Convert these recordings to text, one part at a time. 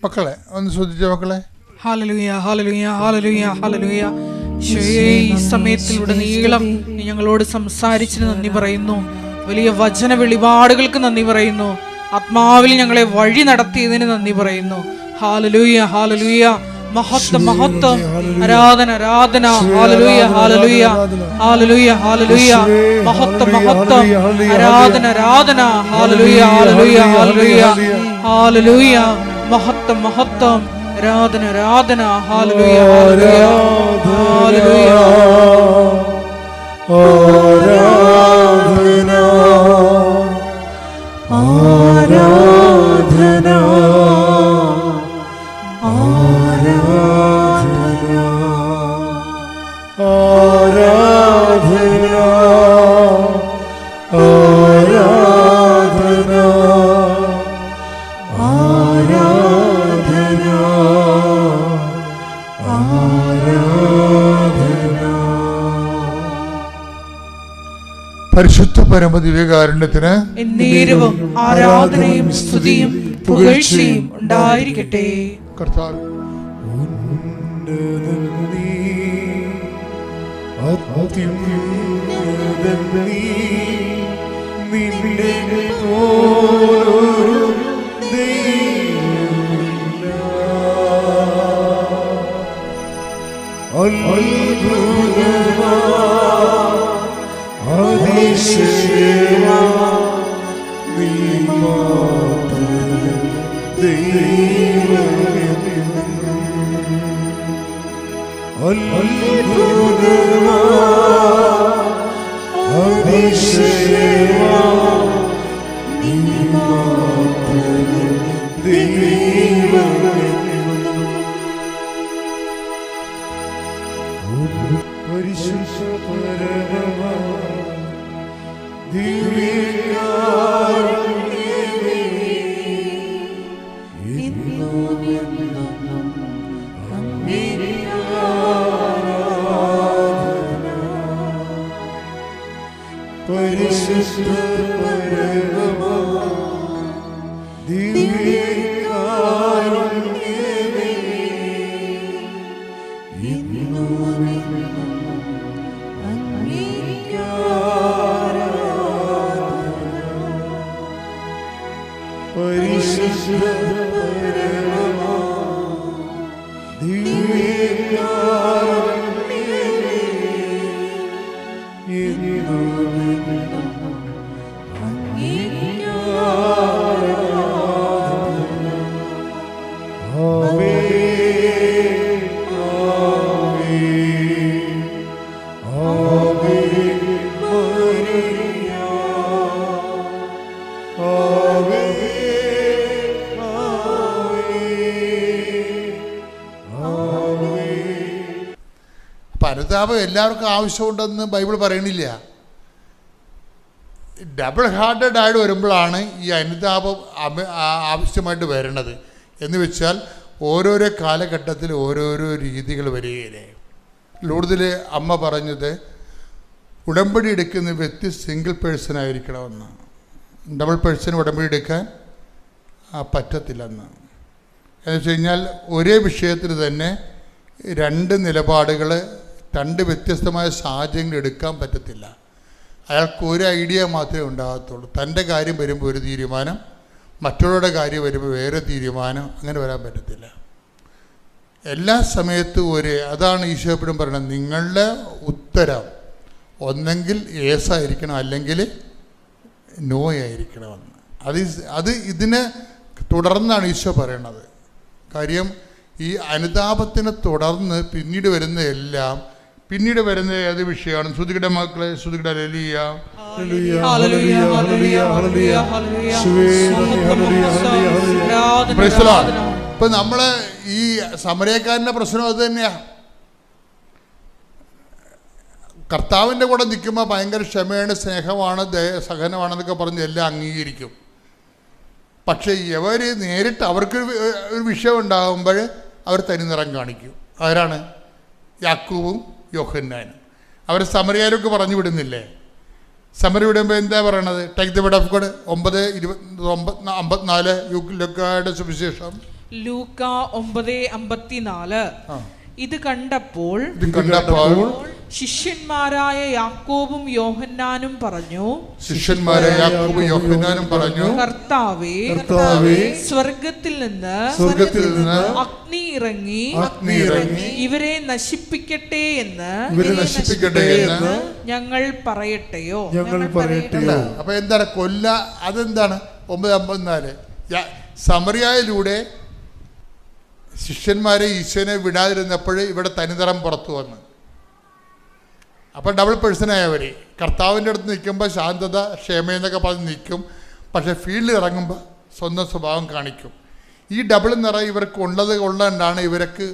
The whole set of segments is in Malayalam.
മക്കളെ ഒന്ന് ശ്രദ്ധിച്ച മക്കളെ. ഹല്ലേലൂയ ഹല്ലേലൂയ ഹല്ലേലൂയ ഹല്ലേലൂയ. ഈ സമയത്തിലൂടെ നീളം നീ ഞങ്ങളോട് സംസാരിച്ചതിന് നന്ദി പറയുന്നു. വലിയ വചന വെളിപാടുകൾക്ക് നന്ദി പറയുന്നു. ആത്മാവിൽ ഞങ്ങളെ വഴി നടത്തിയതിന് നന്ദി പറയുന്നു. Hallelujah hallelujah. മഹത്വം മഹത്വം, ആരാധന ആരാധന. ഹല്ലേലൂയ ഹല്ലേലൂയ ഹല്ലേലൂയ ഹല്ലേലൂയ. മഹത്വം മഹത്വം, ആരാധന ആരാധന. ഹല്ലേലൂയ ഹല്ലേലൂയ ഹല്ലേലൂയ ഹല്ലേലൂയ. മഹത്വം മഹത്വം, ആരാധന ആരാധന. ഹല്ലേലൂയ ഹല്ലേലൂയ ഹല്ലേലൂയ. ആരാധന ആരാധന ആരാധന ആരാധന ആരാധന ആരാധന. പരിശുദ്ധ പരമദിവ്യകാരുണ്യത്തിന് എന്നേരവും ആരാധനയും സ്തുതിയും പുകഴ്ചയും ഉണ്ടായിരിക്കട്ടെ. കർത്താവ് അനുതാപം എല്ലാവർക്കും ആവശ്യമുണ്ടെന്ന് ബൈബിൾ പറയണില്ല. ഡബിൾ ഹാർട്ടഡ് ആയിട്ട് വരുമ്പോഴാണ് ഈ അനുതാപം ആവശ്യമായിട്ട് വരണത്. എന്ന് വെച്ചാൽ ഓരോരോ കാലഘട്ടത്തിൽ ഓരോരോ രീതികൾ വരികയില്ലേ. ലൂർദിൽ അമ്മ പറഞ്ഞത് ഉടമ്പടി എടുക്കുന്ന വ്യക്തി സിംഗിൾ പേഴ്സൺ ആയിരിക്കണമെന്ന്. ഡബിൾ പേഴ്സൺ ഉടമ്പടി എടുക്കാൻ പറ്റത്തില്ലെന്ന്. എന്ന് വെച്ച് കഴിഞ്ഞാൽ ഒരേ വിഷയത്തിൽ തന്നെ രണ്ട് നിലപാടുകൾ, രണ്ട് വ്യത്യസ്തമായ സാഹചര്യങ്ങൾ എടുക്കാൻ പറ്റത്തില്ല. അയാൾക്ക് ഒരു ഐഡിയ മാത്രമേ ഉണ്ടാകത്തുള്ളൂ. തൻ്റെ കാര്യം വരുമ്പോൾ ഒരു തീരുമാനം, മറ്റുള്ളവരുടെ കാര്യം വരുമ്പോൾ വേറെ തീരുമാനം, അങ്ങനെ വരാൻ പറ്റത്തില്ല. എല്ലാ സമയത്തും അതാണ് ഈശോ എപ്പോഴും പറയുന്നത്, നിങ്ങളുടെ ഉത്തരം ഒന്നെങ്കിൽ യേസ് ആയിരിക്കണം അല്ലെങ്കിൽ നോ ആയിരിക്കണമെന്ന്. അത് ഇതിനെ തുടർന്നാണ് ഈശോ പറയണത്. കാര്യം ഈ അനുതാപത്തിനെ തുടർന്ന് പിന്നീട് വരുന്ന ഏത് വിഷയമാണ്? ശ്രുതികട മക്കളെ, ശ്രുതികട ഹല്ലേലൂയ. ഇപ്പൊ നമ്മള് ഈ സമരക്കാരൻ്റെ പ്രശ്നം അത് തന്നെയാ. കർത്താവിൻ്റെ കൂടെ നിൽക്കുമ്പോൾ ഭയങ്കര ക്ഷമയാണ്, സ്നേഹമാണ്, സഹനമാണെന്നൊക്കെ പറഞ്ഞ് എല്ലാം അംഗീകരിക്കും. പക്ഷേ ഇവർ നേരിട്ട് അവർക്ക് ഒരു വിഷയം ഉണ്ടാകുമ്പോൾ അവർ തനിനിറം കാണിക്കും. ആരാണ്? യാക്കൂബും യോഹന്നാനും. അവർ സമരക്കാരൊക്കെ പറഞ്ഞു വിടുന്നില്ലേ? സമരം വിടുമ്പോൾ എന്താ പറയണത്? Take the word of God 9:54 ലൂക്കായുടെ സുവിശേഷം. ലൂക്ക 9:54. ഇത് കണ്ടപ്പോൾ ശിഷ്യന്മാരായ യാക്കോബും യോഹന്നാനും പറഞ്ഞു, കർത്താവേ, സ്വർഗത്തിൽ നിന്ന് അഗ്നി ഇറങ്ങി ഇവരെ നശിപ്പിക്കട്ടെ എന്ന് ഞങ്ങൾ പറയട്ടെയോ? അപ്പൊ എന്താണ് അതെന്താണ് 9:54? സമറിയയിലൂടെ ശിഷ്യന്മാരെ ഈശോനെ വിടാതിരുന്നപ്പോൾ ഇവിടെ തനിതരം പുറത്തു വന്നു. അപ്പം ഡബിൾ പേഴ്സണായവർ കർത്താവിൻ്റെ അടുത്ത് നിൽക്കുമ്പോൾ ശാന്തത ക്ഷമയെന്നൊക്കെ പറഞ്ഞ് നിൽക്കും, പക്ഷേ ഫീൽഡിൽ ഇറങ്ങുമ്പോൾ സ്വന്തം സ്വഭാവം കാണിക്കും. ഈ ഡബിൾ നിറ ഇവർക്ക് ഉള്ളതുകൊണ്ടാണ് ഇവർക്ക്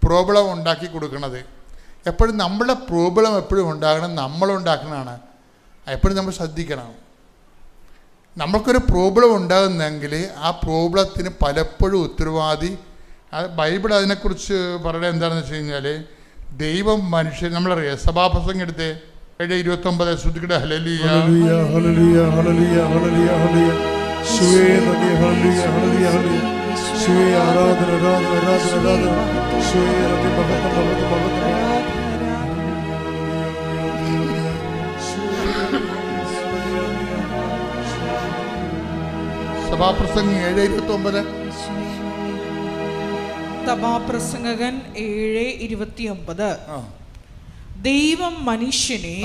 പ്രോബ്ലം ഉണ്ടാക്കി കൊടുക്കുന്നത്. എപ്പോഴും നമ്മുടെ പ്രോബ്ലം എപ്പോഴും ഉണ്ടാകണം, നമ്മളുണ്ടാക്കുന്നതാണ്. എപ്പോഴും നമ്മൾ ശ്രദ്ധിക്കണം. നമ്മൾക്കൊരു പ്രോബ്ലം ഉണ്ടാകുന്നെങ്കിൽ ആ പ്രോബ്ലത്തിന് പലപ്പോഴും ഉത്തരവാദി ബൈബിൾ അതിനെക്കുറിച്ച് പറയുന്നത് എന്താണെന്ന് വെച്ച് കഴിഞ്ഞാൽ, ദൈവം മനുഷ്യൻ, നമ്മളറിയാം സഭാപ്രസംഗം എടുത്തേ 7:29 ശ്രുതിക്കട്ടെ. ഹല്ലേലൂയ ഹല്ലേലൂയ ഹല്ലേലൂയ ഹല്ലേലൂയ ഹല്ലേലൂയ ഹല്ലേലൂയ ശുവേ നന്ദി ഹല്ലേലൂയ ഹല്ലേലൂയ ഹല്ലേലൂയ ശുവേ ആരാധന ആരാധന ആരാധന ആരാധന ശുവേ നന്ദി മഹത്വം മഹത്വം മഹത്വം. സഭാപ്രസംഗം 7:29. സഭാപ്രസംഗകൻ 7:29. ദൈവം മനുഷ്യനെ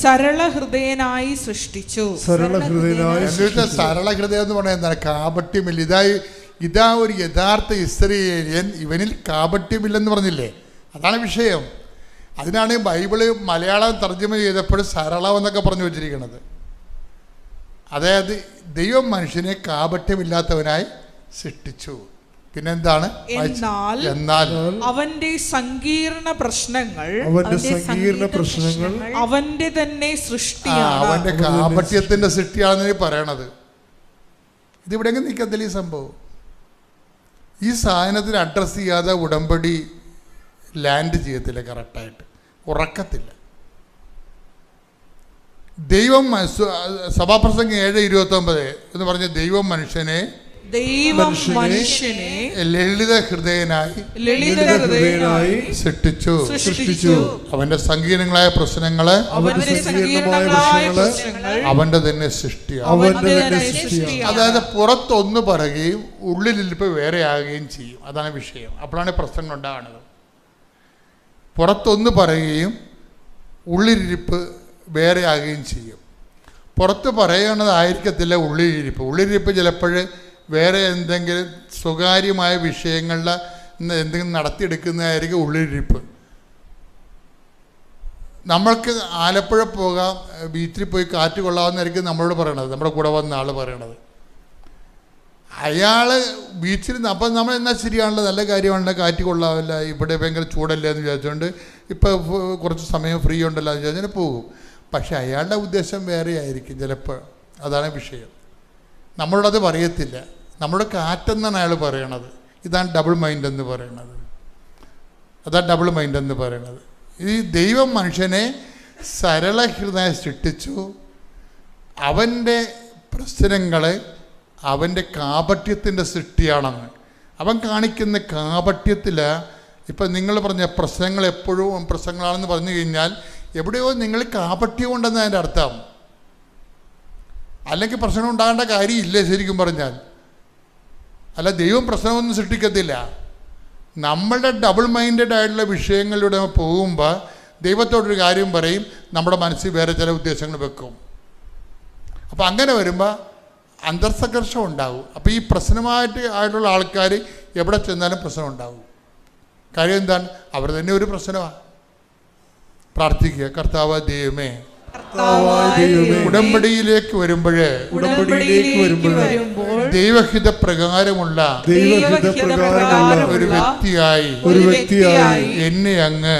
സരള ഹൃദയനായി സൃഷ്ടിച്ചു. സരള ഹൃദയം എന്ന് പറഞ്ഞാൽ എന്താണ്? കാപട്യമില്ല. ഇതാ ഒരു യഥാർത്ഥ ഇസ്രായേലിയൻ, ഇവനിൽ കാപട്യമില്ലെന്ന് പറഞ്ഞില്ലേ? അതാണ് വിഷയം. അതിനാണ് ബൈബിള് മലയാളം തർജ്ജമ ചെയ്തപ്പോൾ സരളം എന്നൊക്കെ പറഞ്ഞു വെച്ചിരിക്കുന്നത്. അതായത് ദൈവം മനുഷ്യനെ കാപട്യമില്ലാത്തവനായി സൃഷ്ടിച്ചു. പിന്നെന്താണ്? എന്നാൽ അവന്റെ സങ്കീർണ പ്രശ്നങ്ങൾ അവന്റെ തന്നെ സൃഷ്ടിയാണ്. അവന്റെ കാപട്യത്തിന്റെ സൃഷ്ടിയാണെന്ന് പറയണത്. ഇതിവിടെ എങ്ങനെ നിൽക്കത്തില്ല ഈ സംഭവം. ഈ സാധനത്തിന് അഡ്രസ്സ് ചെയ്യാതെ ഉടമ്പടി ലാൻഡ് ചെയ്യത്തില്ല, കറക്റ്റായിട്ട് ഉറക്കത്തില്ല. ദൈവം സഭാപ്രസംഗം 7:29 എന്ന് പറഞ്ഞ ദൈവം മനുഷ്യനെ ലളിത ഹൃദയനായി സൃഷ്ടിച്ചു. അവന്റെ സങ്കീർണങ്ങളായ പ്രശ്നങ്ങള് അവന്റെ തന്നെ സൃഷ്ടിയാണ്. അതായത് പുറത്തൊന്ന് പറയുകയും ഉള്ളിലിരിപ്പ് വേറെ ആകുകയും ചെയ്യും. അതാണ് വിഷയം. അപ്പോഴാണ് പ്രശ്നങ്ങൾ ഉണ്ടാകുന്നത്. പുറത്തൊന്ന് പറയുകയും ഉള്ളിലിരിപ്പ് വേറെ ആകുകയും ചെയ്യും. പുറത്ത് പറയണതായിരിക്കത്തില്ല ഉള്ളിലിരിപ്പ്. ഉള്ളിലിരിപ്പ് ചിലപ്പോൾ വേറെ എന്തെങ്കിലും സ്വകാര്യമായ വിഷയങ്ങളിൽ എന്തെങ്കിലും നടത്തിയെടുക്കുന്നതായിരിക്കും ഉള്ളിലിരിപ്പ്. നമ്മൾക്ക് ആലപ്പുഴ പോകാം, ബീച്ചിൽ പോയി കാറ്റ് കൊള്ളാമെന്നായിരിക്കും നമ്മളോട് പറയണത്, നമ്മുടെ കൂടെ വന്ന ആൾ പറയണത്. അയാൾ ബീച്ചിൽ നിന്ന് അപ്പം നമ്മൾ എന്നാൽ ശരിയാണല്ലോ, നല്ല കാര്യമാണല്ലോ, കാറ്റ് കൊള്ളാമില്ല, ഇവിടെ ഭയങ്കര ചൂടല്ലേ എന്ന് വിചാരിച്ചുകൊണ്ട് ഇപ്പോൾ കുറച്ച് സമയം ഫ്രീ ഉണ്ടല്ലോ എന്ന് വിചാരിച്ചാൽ പോകും. പക്ഷെ അയാളുടെ ഉദ്ദേശം വേറെ ആയിരിക്കും ചിലപ്പോൾ. അതാണ് വിഷയം. നമ്മളോടത് പറയത്തില്ല. നമ്മുടെ കാറ്റെന്നാണ് അയാൾ പറയണത്. ഇതാണ് ഡബിൾ മൈൻഡ് എന്ന് പറയണത്. അതാണ് ഡബിൾ മൈൻഡ് എന്ന് പറയണത്. ഈ ദൈവം മനുഷ്യനെ സരള ഹൃദയം സൃഷ്ടിച്ചു. അവൻ്റെ പ്രശ്നങ്ങൾ അവൻ്റെ കാപട്യത്തിൻ്റെ സൃഷ്ടിയാണെന്ന്. അവൻ കാണിക്കുന്ന കാപട്യത്തിൽ ഇപ്പം നിങ്ങൾ പറഞ്ഞ പ്രശ്നങ്ങൾ എപ്പോഴും പ്രശ്നങ്ങളാണെന്ന് പറഞ്ഞു കഴിഞ്ഞാൽ എവിടെയോ നിങ്ങൾ കാപട്യം ഉണ്ടെന്ന് അതിൻ്റെ അർത്ഥം. അല്ലെങ്കിൽ പ്രശ്നം ഉണ്ടാകേണ്ട കാര്യമില്ല ശരിക്കും പറഞ്ഞാൽ. അല്ല, ദൈവം പ്രശ്നമൊന്നും സൃഷ്ടിക്കത്തില്ല. നമ്മളുടെ ഡബിൾ മൈൻഡഡ് ആയിട്ടുള്ള വിഷയങ്ങളിലൂടെ പോകുമ്പോൾ ദൈവത്തോടൊരു കാര്യം പറയും, നമ്മുടെ മനസ്സിൽ വേറെ ചില ഉദ്ദേശങ്ങൾ വെക്കും. അപ്പോൾ അങ്ങനെ വരുമ്പോൾ അന്തർസംഘർഷം ഉണ്ടാകും. അപ്പോൾ ഈ ആയിട്ടുള്ള ആൾക്കാർ എവിടെ ചെന്നാലും പ്രശ്നം ഉണ്ടാകും. കാര്യം എന്താണ്? അവർ തന്നെ ഒരു പ്രശ്നമാണ്. പ്രാർത്ഥിക്കുക, കർത്താവ് ദൈവമേ, ഉടമ്പടിയിലേക്ക് വരുമ്പോൾ ദൈവഹിത പ്രകാരമുള്ള ഒരു വ്യക്തിയായി എന്നെ അങ്ങ്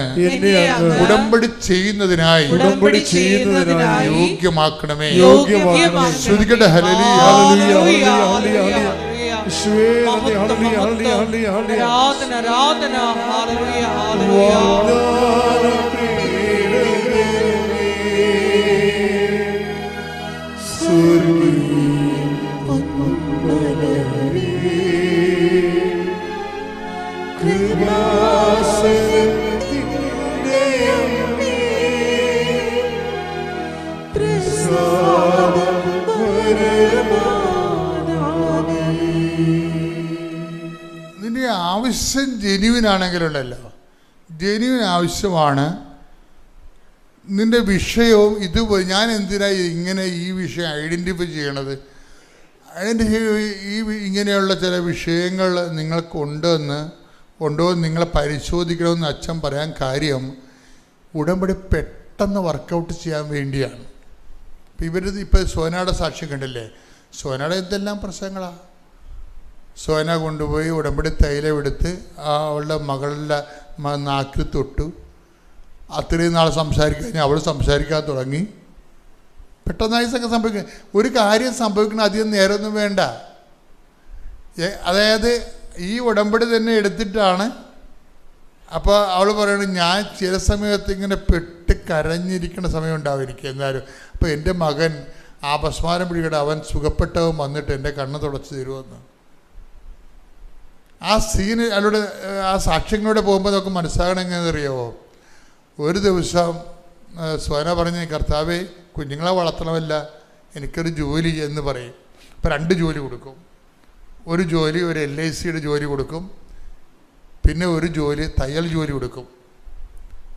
ഉടമ്പടി ചെയ്യുന്നതിനായി യോഗ്യമാക്കണമേ. ശ്രുതിക്കട്ടെ. ഹല്ലേലൂയ ഹല്ലേലൂയ ഹല്ലേലൂയ. ആവശ്യം ജെന്യുവിനാണെങ്കിലുണ്ടല്ലോ, ജെന്യുവിൻ ആവശ്യമാണ്. നിൻ്റെ വിഷയവും ഇത് ഞാൻ എന്തിനാണ് ഇങ്ങനെ ഈ വിഷയം ഐഡൻറ്റിഫൈ ചെയ്യണത്, ഇങ്ങനെയുള്ള ചില വിഷയങ്ങൾ നിങ്ങൾക്കുണ്ടോ എന്ന് നിങ്ങളെ പരിശോധിക്കണമെന്ന് അച്ഛൻ പറയാൻ കാര്യം ഉടമ്പടി പെട്ടെന്ന് വർക്കൗട്ട് ചെയ്യാൻ വേണ്ടിയാണ്. ഇപ്പോൾ സോനയുടെ സാക്ഷ്യം കണ്ടില്ലേ, സോനയുടെ എന്തെല്ലാം പ്രശ്നങ്ങളാണ്. സോന കൊണ്ടുപോയി ഉടമ്പടി തൈലം എടുത്ത് അവളുടെ മകളുടെ നാക്കിൽ തൊട്ടു. അത്രയും നാൾ സംസാരിക്കാൻ അവൾ സംസാരിക്കാൻ തുടങ്ങി. പെട്ടെന്നായി സംഭവിക്കുക. ഒരു കാര്യം സംഭവിക്കണം അധികം നേരമൊന്നും വേണ്ട. അതായത് ഈ ഉടമ്പടി തന്നെ എടുത്തിട്ടാണ്. അപ്പോൾ അവൾ പറയണത് ഞാൻ ചില സമയത്ത് ഇങ്ങനെ പെട്ട് കരഞ്ഞിരിക്കുന്ന സമയം ഉണ്ടാവുമായിരിക്കും എന്നാലും. അപ്പോൾ എൻ്റെ മകൻ ആ ഭസ്മാരം പിടിക്കട്ടെ, അവൻ സുഖപ്പെട്ടവൻ വന്നിട്ട് എൻ്റെ കണ്ണ് തുടച്ച് തരുമെന്ന്. ആ സീന് അതിലൂടെ ആ സാക്ഷ്യങ്ങളിലൂടെ പോകുമ്പോൾ നമുക്ക് മനസ്സിലാകണം എങ്ങനെയെന്നറിയാമോ? ഒരു ദിവസം സോന പറഞ്ഞ്, കർത്താവേ കുഞ്ഞുങ്ങളെ വളർത്തണമല്ല, എനിക്കൊരു ജോലി എന്ന് പറയും. അപ്പോൾ 2 ജോലി കൊടുക്കും. ഒരു ജോലി ഒരു LICയുടെ ജോലി കൊടുക്കും, പിന്നെ ഒരു ജോലി തയ്യൽ ജോലി കൊടുക്കും.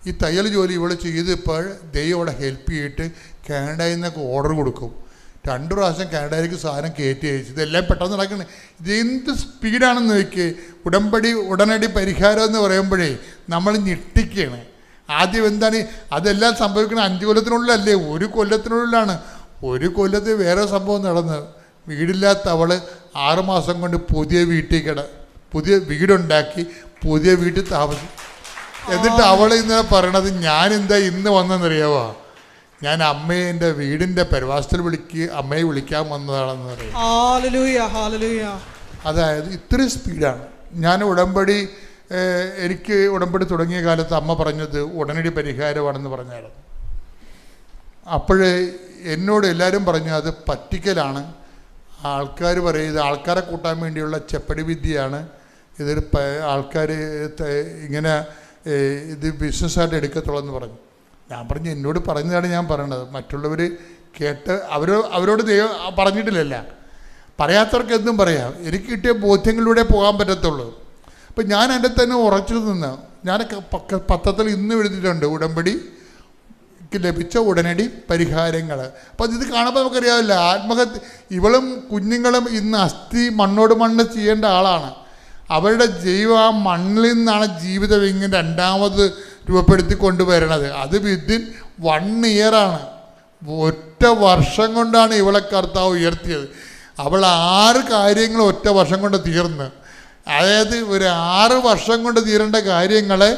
ഈ തയ്യൽ ജോലി ഇവിടെ ചെയ്തപ്പോൾ ദൈവം അവിടെ ഹെൽപ്പ് ചെയ്തിട്ട് കാനഡയിൽ നിന്നൊക്കെ ഓർഡർ കൊടുക്കും. 2 പ്രാവശ്യം കാനഡയിലേക്ക് സാധനം കയറ്റി അയച്ചു. ഇതെല്ലാം പെട്ടെന്ന് നടക്കുന്നത്. ഇതെന്ത് സ്പീഡാണെന്ന് നോക്കി. ഉടനടി പരിഹാരം എന്ന് പറയുമ്പോഴേ നമ്മൾ ഞെട്ടിക്കുകയാണ്. ആദ്യം എന്താണ് അതെല്ലാം സംഭവിക്കുന്നത് 5 കൊല്ലത്തിനുള്ളിലല്ലേ, 1 കൊല്ലത്തിനുള്ളിലാണ്. 1 കൊല്ലത്തിൽ വേറെ സംഭവം നടന്ന് വീടില്ലാത്ത അവൾ 6 മാസം കൊണ്ട് പുതിയ വീടുണ്ടാക്കി പുതിയ വീട്ടിൽ താമസിക്കും. എന്നിട്ട് അവൾ ഇന്നലെ പറയണത്, ഞാനെന്താ ഇന്ന് വന്നെന്നറിയാവോ, ഞാൻ അമ്മയെ എൻ്റെ വീടിൻ്റെ പെരവാസത്തിൽ അമ്മയെ വിളിക്കാൻ വന്നതാണെന്ന് പറയും. അതായത് ഇത്രയും സ്പീഡാണ്. ഞാൻ എനിക്ക് ഉടമ്പടി തുടങ്ങിയ കാലത്ത് അമ്മ പറഞ്ഞത് ഉടനടി പരിഹാരമാണെന്ന് പറഞ്ഞായിരുന്നു. അപ്പോഴേ എന്നോട് എല്ലാവരും പറഞ്ഞു അത് പറ്റിക്കലാണ്, ആൾക്കാർ പറയുന്നത് ആൾക്കാരെ കൂട്ടാൻ വേണ്ടിയുള്ള ചെപ്പടി വിദ്യയാണ്, ഇതൊരു ആൾക്കാർ ഇങ്ങനെ ഇത് ബിസിനസ്സായിട്ട് എടുക്കത്തുള്ളൂ എന്ന് പറഞ്ഞു. ഞാൻ പറഞ്ഞു എന്നോട് പറഞ്ഞതാണ് ഞാൻ പറയണത്, മറ്റുള്ളവർ കേട്ട് അവരോട് ദൈവം പറഞ്ഞിട്ടില്ലല്ല. പറയാത്തവർക്ക് എന്തും പറയാം. എനിക്ക് കിട്ടിയ ബോധ്യങ്ങളിലൂടെ പോകാൻ പറ്റത്തുള്ളൂ. അപ്പം ഞാൻ എൻ്റെ തന്നെ ഉറച്ചു നിന്ന് ഞാൻ പത്രത്തിൽ ഇന്നും എഴുതിയിട്ടുണ്ട് ഉടമ്പടിക്ക് ലഭിച്ച ഉടനടി പരിഹാരങ്ങൾ. അപ്പം ഇത് കാണുമ്പോൾ നമുക്കറിയാമല്ല, ഇവളും കുഞ്ഞുങ്ങളും ഇന്ന് മണ്ണോട് മണ്ണ് ചെയ്യേണ്ട ആളാണ്. അവരുടെ ആ മണ്ണിൽ നിന്നാണ് ജീവിതം ഇങ്ങനെ രണ്ടാമത് രൂപപ്പെടുത്തി കൊണ്ടുവരണത്. അത് വിത്തിൻ 1 ഇയറാണ്. 1 വർഷം കൊണ്ടാണ് ഇവളെ കർത്താവ് ഉയർത്തിയത്. അവൾ 6 കാര്യങ്ങൾ 1 വർഷം കൊണ്ട് തീർന്ന്. അതായത് ഒരു 6 വർഷം കൊണ്ട് തീരേണ്ട കാര്യങ്ങളെ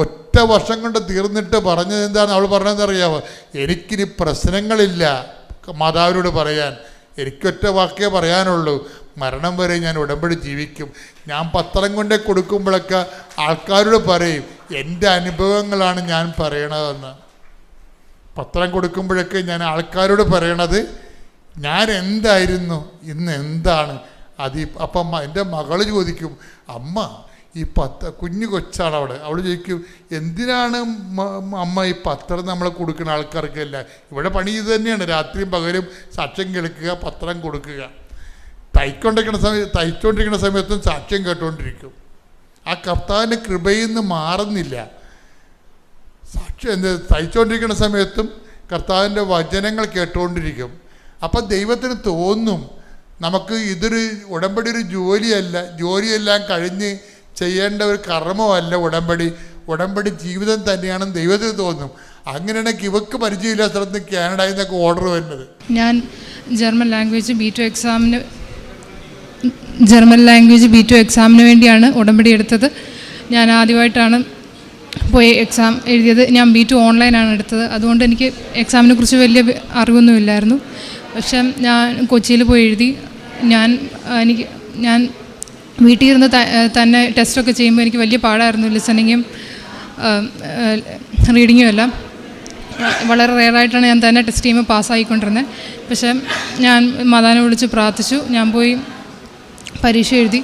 1 വർഷം കൊണ്ട് തീർന്നിട്ട് പറഞ്ഞത് എന്താണ്? അവൾ പറഞ്ഞതെന്നറിയാമോ? എനിക്കിനി പ്രശ്നങ്ങളില്ല മാതാവിനോട് പറയാൻ, എനിക്കൊറ്റ വാക്കേ പറയാനുള്ളൂ, മരണം വരെ ഞാൻ ഉടമ്പടി ജീവിക്കും. ഞാൻ പത്രം കൊണ്ടേ കൊടുക്കുമ്പോഴൊക്കെ ആൾക്കാരോട് പറയും എൻ്റെ അനുഭവങ്ങളാണ് ഞാൻ പറയണതെന്ന്. പത്രം കൊടുക്കുമ്പോഴൊക്കെ ഞാൻ ആൾക്കാരോട് പറയണത് ഞാൻ എന്തായിരുന്നു ഇന്ന് എന്താണ് അപ്പം എൻ്റെ മകൾ ചോദിക്കും, അമ്മ ഈ കുഞ്ഞു കൊച്ചാണ് അവിടെ, അവൾ ചോദിക്കും എന്തിനാണ് അമ്മ ഈ പത്രം നമ്മളെ കൊടുക്കുന്ന ആൾക്കാർക്കല്ല? ഇവിടെ പണി ഇത് തന്നെയാണ്, രാത്രിയും പകലും സാക്ഷ്യം കേൾക്കുക, പത്രം കൊടുക്കുക. തയ്ച്ചുകൊണ്ടിരിക്കുന്ന സമയത്തും സാക്ഷ്യം കേട്ടുകൊണ്ടിരിക്കും. ആ കർത്താവിൻ്റെ കൃപയിൽ നിന്ന് മാറുന്നില്ല. തയ്ച്ചുകൊണ്ടിരിക്കുന്ന സമയത്തും കർത്താവിൻ്റെ വചനങ്ങൾ കേട്ടുകൊണ്ടിരിക്കും. അപ്പം ദൈവത്തിന് തോന്നും നമുക്ക് ഇതൊരു ഉടമ്പടി ഒരു ജോലിയെല്ലാം കഴിഞ്ഞ് ചെയ്യേണ്ട ഒരു കർമ്മമല്ല ഉടമ്പടി ജീവിതം തന്നെയാണെന്ന് ദൈവത്തിന് തോന്നും. അങ്ങനെയാണെങ്കിൽ ഇവക്ക് പരിചയമില്ല സ്ഥലത്ത് കാനഡയിൽ നിന്നൊക്കെ ഓർഡർ വരുന്നത്. ഞാൻ ജർമ്മൻ ലാംഗ്വേജ് B2 എക്സാമിന് വേണ്ടിയാണ് ഉടമ്പടി എടുത്തത്. ഞാൻ ആദ്യമായിട്ടാണ് പോയി എക്സാം എഴുതിയത്. ഞാൻ B2 ഓൺലൈനാണ് എടുത്തത്. അതുകൊണ്ട് എനിക്ക് എക്സാമിനെ കുറിച്ച് വലിയ അറിവൊന്നുമില്ലായിരുന്നു. പക്ഷെ ഞാൻ കൊച്ചിയിൽ പോയി എഴുതി. ഞാൻ വീട്ടിൽ ഇരുന്ന് തന്നെ ടെസ്റ്റൊക്കെ ചെയ്യുമ്പോൾ എനിക്ക് വലിയ പാടായിരുന്നു. ലിസണിങ്ങും റീഡിങ്ങും എല്ലാം വളരെ റെയറായിട്ടാണ് ഞാൻ തന്നെ ടെസ്റ്റ് ചെയ്യുമ്പോൾ പാസ്സായിക്കൊണ്ടിരുന്നത്. പക്ഷേ ഞാൻ മാതാവിനെ വിളിച്ച് പ്രാർത്ഥിച്ചു. ഞാൻ പോയി പരീക്ഷ എഴുതി.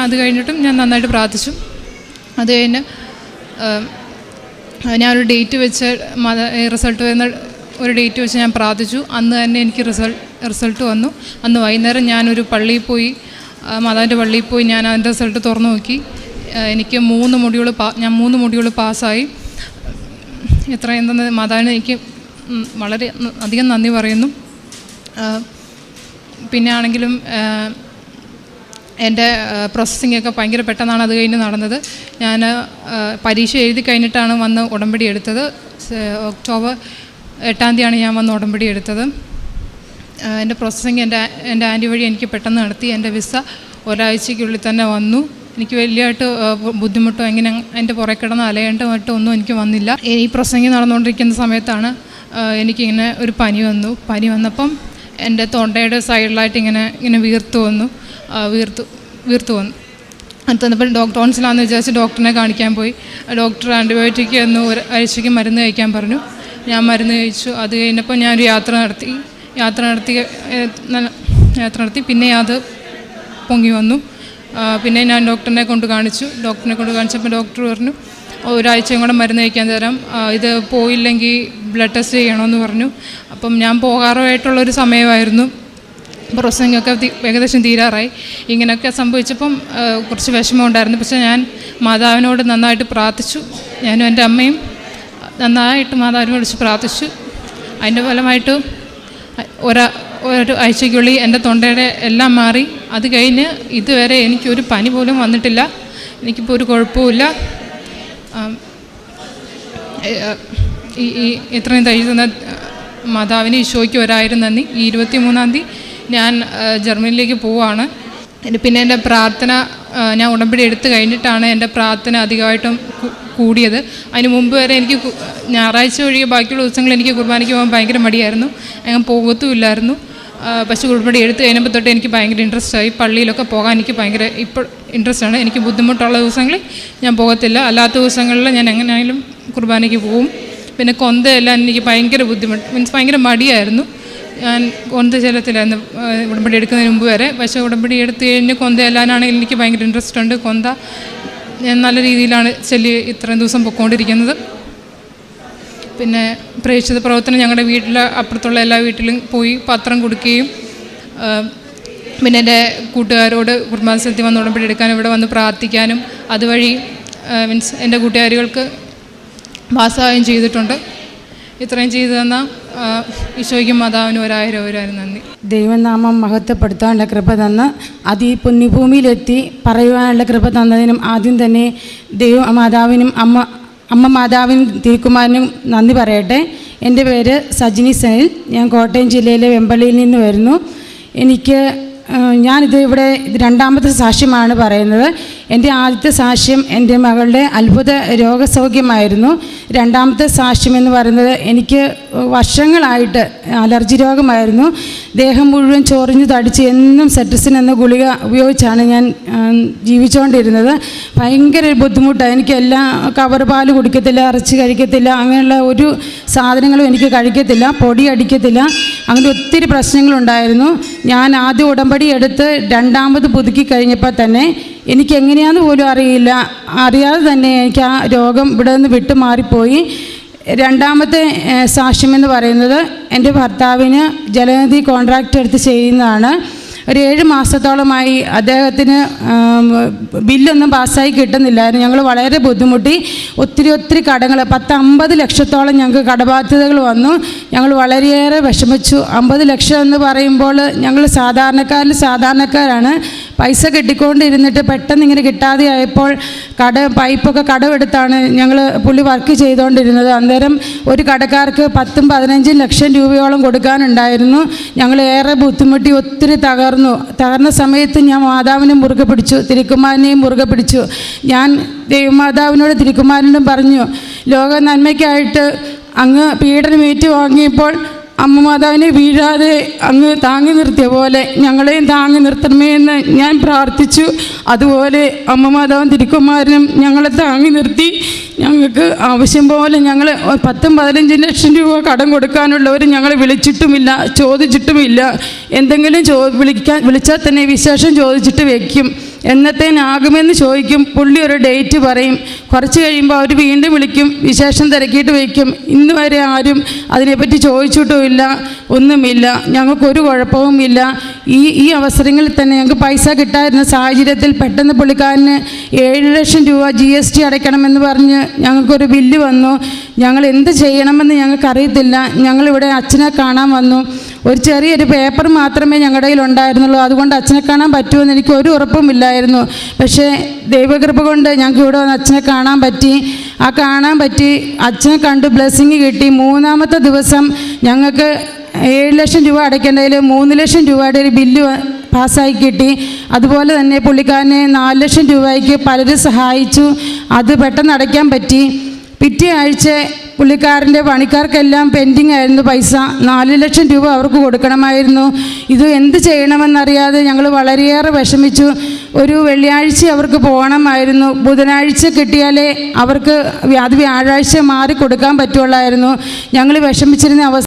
അത് കഴിഞ്ഞിട്ടും ഞാൻ നന്നായിട്ട് പ്രാർത്ഥിച്ചു. അത് കഴിഞ്ഞ് ഞാനൊരു ഡേറ്റ് വെച്ച് റിസൾട്ട് വരുന്ന ഒരു ഡേറ്റ് വെച്ച് ഞാൻ പ്രാർത്ഥിച്ചു. അന്ന് തന്നെ എനിക്ക് റിസൾട്ട് വന്നു. അന്ന് വൈകുന്നേരം ഞാനൊരു പള്ളിയിൽ പോയി മാതാവിൻ്റെ പള്ളിയിൽ പോയി ഞാൻ അതിൻ്റെ റിസൾട്ട് തുറന്നു നോക്കി. എനിക്ക് 3 മൊഡ്യൂൾ പാസ്സായി. എന്തെന്ന് മാതാവിന് എനിക്ക് വളരെ അധികം നന്ദി പറയുന്നു. പിന്നെ ആണെങ്കിലും എൻ്റെ പ്രോസസ്സിംഗ് ഒക്കെ ഭയങ്കര പെട്ടെന്നാണ് അത് കഴിഞ്ഞ് നടന്നത്. ഞാൻ പരീക്ഷ എഴുതി കഴിഞ്ഞിട്ടാണ് വന്ന് ഉടമ്പടി എടുത്തത്. ഒക്ടോബർ 8-ാം തീയതിയാണ് ഞാൻ വന്ന് ഉടമ്പടി എടുത്തത്. എൻ്റെ പ്രോസസ്സിങ് എൻ്റെ ആൻറ്റി വഴി എനിക്ക് പെട്ടെന്ന് നടത്തി. എൻ്റെ വിസ ഒരാഴ്ചയ്ക്കുള്ളിൽ തന്നെ വന്നു. എനിക്ക് വലിയതായിട്ട് ബുദ്ധിമുട്ടോ എങ്ങനെ എൻ്റെ പുറകെ കിടന്ന് അലയേണ്ട മറ്റോ ഒന്നും എനിക്ക് വന്നില്ല. ഈ പ്രോസസ്സിങ് നടന്നുകൊണ്ടിരിക്കുന്ന സമയത്താണ് എനിക്കിങ്ങനെ ഒരു പനി വന്നു. പനി വന്നപ്പം എൻ്റെ തൊണ്ടയുടെ സൈഡിലായിട്ട് ഇങ്ങനെ വീർത്തു വന്നു. അത് തന്നപ്പോൾ ടോൺസിലാണെന്ന് വിചാരിച്ച് ഡോക്ടറിനെ കാണിക്കാൻ പോയി. ഡോക്ടർ ആൻറ്റിബയോട്ടിക് എന്ന് ഒരാഴ്ചയ്ക്ക് മരുന്ന് കഴിക്കാൻ പറഞ്ഞു. ഞാൻ മരുന്ന് കഴിച്ചു. അത് കഴിഞ്ഞപ്പോൾ ഞാനൊരു യാത്ര നടത്തി പിന്നെ അത് പൊങ്ങി വന്നു. പിന്നെ ഞാൻ ഡോക്ടറിനെ കൊണ്ട് കാണിച്ചപ്പോൾ ഡോക്ടർ പറഞ്ഞു ഒരാഴ്ചയും കൂടെ മരുന്ന് കഴിക്കാൻ തരാം, ഇത് പോയില്ലെങ്കിൽ ബ്ലഡ് ടെസ്റ്റ് ചെയ്യണമെന്ന് പറഞ്ഞു. അപ്പം ഞാൻ പോകാറായിട്ടുള്ളൊരു സമയമായിരുന്നു. പ്രോസസ്സിങ്ങൊക്കെ ഏകദേശം തീരാറായി. ഇങ്ങനെയൊക്കെ സംഭവിച്ചപ്പം കുറച്ച് വിഷമമുണ്ടായിരുന്നു. പക്ഷേ ഞാൻ മാതാവിനോട് നന്നായിട്ട് പ്രാർത്ഥിച്ചു. ഞാനും എൻ്റെ അമ്മയും നന്നായിട്ട് മാതാവിനെ വിളിച്ച് പ്രാർത്ഥിച്ചു. അതിൻ്റെ ഫലമായിട്ട് ഒരു ആഴ്ചയ്ക്കുള്ളിൽ എൻ്റെ തൊണ്ടയുടെ എല്ലാം മാറി. അത് കഴിഞ്ഞ് ഇതുവരെ എനിക്കൊരു പനി പോലും വന്നിട്ടില്ല. എനിക്കിപ്പോൾ ഒരു കുഴപ്പമില്ല. ഈ ഇത്രയും തയ്യുന്ന മാതാവിന് ഈശോയ്ക്ക് 1000 നന്ദി. ഈ 23-ാം തീയതി ഞാൻ ജർമ്മനിയിലേക്ക് പോവുകയാണ്. പിന്നെ എൻ്റെ പ്രാർത്ഥന ഞാൻ ഉടമ്പടി എടുത്തു കഴിഞ്ഞിട്ടാണ് എൻ്റെ പ്രാർത്ഥന അധികമായിട്ടും കൂടിയത്. അതിന് മുമ്പ് വരെ എനിക്ക് ഞായറാഴ്ച ഒഴികെ ബാക്കിയുള്ള ദിവസങ്ങൾ എനിക്ക് കുർബാനയ്ക്ക് പോകാൻ ഭയങ്കര മടിയായിരുന്നു. ഞാൻ പോകത്തുമില്ലായിരുന്നു. പക്ഷേ ഉടമ്പടി എടുത്തു കഴിഞ്ഞപ്പോൾ തൊട്ട് എനിക്ക് ഭയങ്കര ഇൻട്രസ്റ്റായി. പള്ളിയിലൊക്കെ പോകാൻ എനിക്ക് ഭയങ്കര ഇപ്പോൾ ഇൻട്രസ്റ്റാണ്. എനിക്ക് ബുദ്ധിമുട്ടുള്ള ദിവസങ്ങളിൽ ഞാൻ പോകത്തില്ല. അല്ലാത്ത ദിവസങ്ങളിൽ ഞാൻ എങ്ങനെയായാലും കുർബാനയ്ക്ക് പോകും. പിന്നെ കൊന്തയെല്ലാം എനിക്ക് ഭയങ്കര ഭയങ്കര മടിയായിരുന്നു. ഞാൻ കൊന്ത ചെല്ലത്തില്ലായിരുന്നു ഉടമ്പടി എടുക്കുന്നതിന് മുമ്പ് വരെ. പക്ഷേ ഉടമ്പടി എടുത്ത് കഴിഞ്ഞ് കൊന്ത എല്ലാനാണെങ്കിൽ എനിക്ക് ഭയങ്കര ഇൻട്രസ്റ്റ് ഉണ്ട്. കൊന്ത ഞാൻ നല്ല രീതിയിലാണ് ഇത്രയും ദിവസം പൊയ്ക്കൊണ്ടിരിക്കുന്നത്. പിന്നെ പ്രേക്ഷിത പ്രവർത്തനം ഞങ്ങളുടെ വീട്ടിൽ അപ്പുറത്തുള്ള എല്ലാ വീട്ടിലും പോയി പത്രം കൊടുക്കുകയും പിന്നെ എൻ്റെ കൂട്ടുകാരോട് കുർബാന സ്ഥലത്തിൽ വന്ന് ഉടമ്പടി എടുക്കാനും ഇവിടെ വന്ന് പ്രാർത്ഥിക്കാനും അതുവഴി എൻ്റെ കൂട്ടുകാരികൾക്ക് ഭാസഹായം ചെയ്തിട്ടുണ്ട്. ഇത്രയും ചെയ്തു തന്ന ഈശോയ്ക്കും മാതാവിനും 1000 നന്ദി. ദൈവനാമം മഹത്വപ്പെടുത്താനുള്ള കൃപ തന്ന് ഈ പുണ്യഭൂമിയിലെത്തി പറയുവാനുള്ള കൃപ തന്നതിനും ആദ്യം തന്നെ മാതാവിനും അമ്മ മാതാവിനും തിരുക്കുമാരനും നന്ദി പറയട്ടെ. എൻ്റെ പേര് സജിനി സനിൽ. ഞാൻ കോട്ടയം ജില്ലയിലെ വെമ്പള്ളിയിൽ നിന്ന് വരുന്നു. ഞാനിത് ഇവിടെ 2ാമത്തെ സാക്ഷ്യമാണ് പറയുന്നത്. എൻ്റെ ആദ്യത്തെ സാക്ഷ്യം എൻ്റെ മകളുടെ അത്ഭുത രോഗസൗഖ്യമായിരുന്നു. 2ാമത്തെ സാക്ഷ്യം എന്ന് പറയുന്നത് എനിക്ക് വർഷങ്ങളായിട്ട് അലർജി രോഗമായിരുന്നു. ദേഹം മുഴുവൻ ചൊറിഞ്ഞു തടിച്ച് എന്നും സെട്രിസിൻ എന്ന ഗുളിക ഉപയോഗിച്ചാണ് ഞാൻ ജീവിച്ചുകൊണ്ടിരുന്നത്. ഭയങ്കര ബുദ്ധിമുട്ടാണ്. എനിക്ക് കവർ പാൽ കുടിക്കത്തില്ല, ഇറച്ചി കഴിക്കത്തില്ല, അങ്ങനെയുള്ള ഒരു സാധനങ്ങളും എനിക്ക് കഴിക്കത്തില്ല, പൊടി അടിക്കത്തില്ല, അങ്ങനെ ഒത്തിരി പ്രശ്നങ്ങളുണ്ടായിരുന്നു. ഞാൻ ആദ്യം ഉടമ്പടി എടുത്ത് 2ാമത് പുതുക്കി കഴിഞ്ഞപ്പോൾ തന്നെ എനിക്കെങ്ങനെയാണെന്ന് പോലും അറിയാതെ തന്നെ എനിക്ക് ആ രോഗം ഇവിടെ നിന്ന് വിട്ടുമാറിപ്പോയി. 2ാമത്തെ സാക്ഷ്യമെന്ന് പറയുന്നത് എൻ്റെ ഭർത്താവിന് ജലനിധി കോൺട്രാക്റ്റ് എടുത്ത് ചെയ്യുന്നതാണ്. ഒരു 7 മാസത്തോളമായി അദ്ദേഹത്തിന് ബില്ലൊന്നും പാസ്സായി കിട്ടുന്നില്ലായിരുന്നു. ഞങ്ങൾ വളരെ ബുദ്ധിമുട്ടി. ഒത്തിരി കടങ്ങൾ 10-50 ലക്ഷത്തോളം ഞങ്ങൾക്ക് കടബാധ്യതകൾ വന്നു. ഞങ്ങൾ വളരെയേറെ വിഷമിച്ചു. 50 ലക്ഷം എന്ന് പറയുമ്പോൾ ഞങ്ങൾ സാധാരണക്കാരാണ്. പൈസ കിട്ടിക്കൊണ്ടിരുന്നിട്ട് പെട്ടെന്ന് ഇങ്ങനെ കിട്ടാതെ ആയപ്പോൾ പൈപ്പൊക്കെ കടമെടുത്താണ് പുള്ളി വർക്ക് ചെയ്തുകൊണ്ടിരുന്നത്. അന്നേരം ഒരു കടക്കാർക്ക് 10-15 ലക്ഷം രൂപയോളം കൊടുക്കാനുണ്ടായിരുന്നു. ഞങ്ങൾ ഏറെ ബുദ്ധിമുട്ടി, ഒത്തിരി തകർന്ന സമയത്ത് ഞാൻ മാതാവിനെ മുറുകെ പിടിച്ചു, തിരുക്കുമാരനെയും മുറുകെ പിടിച്ചു. ഞാൻ ദൈവമാതാവിനോട് തിരുക്കുമാരനോടും പറഞ്ഞു, ലോക നന്മയ്ക്കായിട്ട് അങ്ങ് പീഡനമേറ്റു വാങ്ങിയപ്പോൾ അമ്മ മാതാവിനെ വീഴാതെ അങ്ങ് താങ്ങി നിർത്തിയ പോലെ ഞങ്ങളെയും താങ്ങി നിർത്തണമേ എന്ന് ഞാൻ പ്രാർത്ഥിച്ചു. അതുപോലെ അമ്മ മാതാവും തിരുക്കുമാരനും ഞങ്ങളെ താങ്ങി നിർത്തി. ഞങ്ങൾക്ക് ആവശ്യം പോലെ ഞങ്ങൾ 10-15 ലക്ഷം രൂപ കടം കൊടുക്കാനുള്ളവർ ഞങ്ങൾ വിളിച്ചിട്ടുമില്ല, ചോദിച്ചിട്ടുമില്ല. എന്തെങ്കിലും വിളിച്ചാൽ തന്നെ വിശേഷം ചോദിച്ചിട്ട് വയ്ക്കും. എന്നത്തേനാകുമെന്ന് ചോദിക്കും. പുള്ളി ഒരു ഡേറ്റ് പറയും. കുറച്ച് കഴിയുമ്പോൾ അവർ വീണ്ടും വിളിക്കും, വിശേഷം തിരക്കിയിട്ട് വയ്ക്കും. ഇന്ന് വരെ ആരും അതിനെപ്പറ്റി ചോദിച്ചിട്ടുമില്ല, ഒന്നുമില്ല. ഞങ്ങൾക്കൊരു കുഴപ്പവുമില്ല. ഈ അവസരങ്ങളിൽ തന്നെ ഞങ്ങൾക്ക് പൈസ കിട്ടാതിരുന്ന സാഹചര്യത്തിൽ പെട്ടെന്ന് പുള്ളിക്കാരന് 7 ലക്ഷം രൂപ GST അടയ്ക്കണമെന്ന് പറഞ്ഞ് ഞങ്ങൾക്കൊരു ബില്ല് വന്നു. ഞങ്ങൾ എന്ത് ചെയ്യണമെന്ന് ഞങ്ങൾക്കറിയത്തില്ല. ഞങ്ങളിവിടെ അച്ഛനെ കാണാൻ വന്നു. ഒരു ചെറിയൊരു പേപ്പർ മാത്രമേ ഞങ്ങളുടെ കയ്യിൽ ഉണ്ടായിരുന്നുള്ളൂ. അതുകൊണ്ട് അച്ഛനെ കാണാൻ പറ്റുമെന്ന് എനിക്ക് ഒരു ഉറപ്പുമില്ലായിരുന്നു. പക്ഷേ ദൈവകൃപ കൊണ്ട് ഞങ്ങൾക്ക് ഇവിടെ വന്ന് അച്ഛനെ കാണാൻ പറ്റി. അച്ഛനെ കണ്ട് ബ്ലെസ്സിങ് കിട്ടി. 3-ാമത്തെ ദിവസം ഞങ്ങൾക്ക് 7 ലക്ഷം രൂപ അടയ്ക്കേണ്ടതിൽ 3 ലക്ഷം രൂപയുടെ ഒരു ബില്ല് പാസ്സായി കിട്ടി. അതുപോലെ തന്നെ പുള്ളിക്കാരനെ 4 ലക്ഷം രൂപയ്ക്ക് പലരും സഹായിച്ചു. അത് പെട്ടെന്ന് അടയ്ക്കാൻ പറ്റി. പിറ്റേ ആഴ്ച പുള്ളിക്കാരൻ്റെ പണിക്കാർക്കെല്ലാം പെൻഡിങ് ആയിരുന്നു പൈസ. 4 ലക്ഷം രൂപ അവർക്ക് കൊടുക്കണമായിരുന്നു. ഇത് എന്ത് ചെയ്യണമെന്നറിയാതെ ഞങ്ങൾ വളരെയേറെ വിഷമിച്ചു. ഒരു വെള്ളിയാഴ്ച അവർക്ക് പോകണമായിരുന്നു. ബുധനാഴ്ച കിട്ടിയാലേ അവർക്ക് അത് വ്യാഴാഴ്ച മാറി കൊടുക്കാൻ പറ്റുള്ളായിരുന്നു. ഞങ്ങൾ വിഷമിച്ചിരുന്ന അവസ്ഥ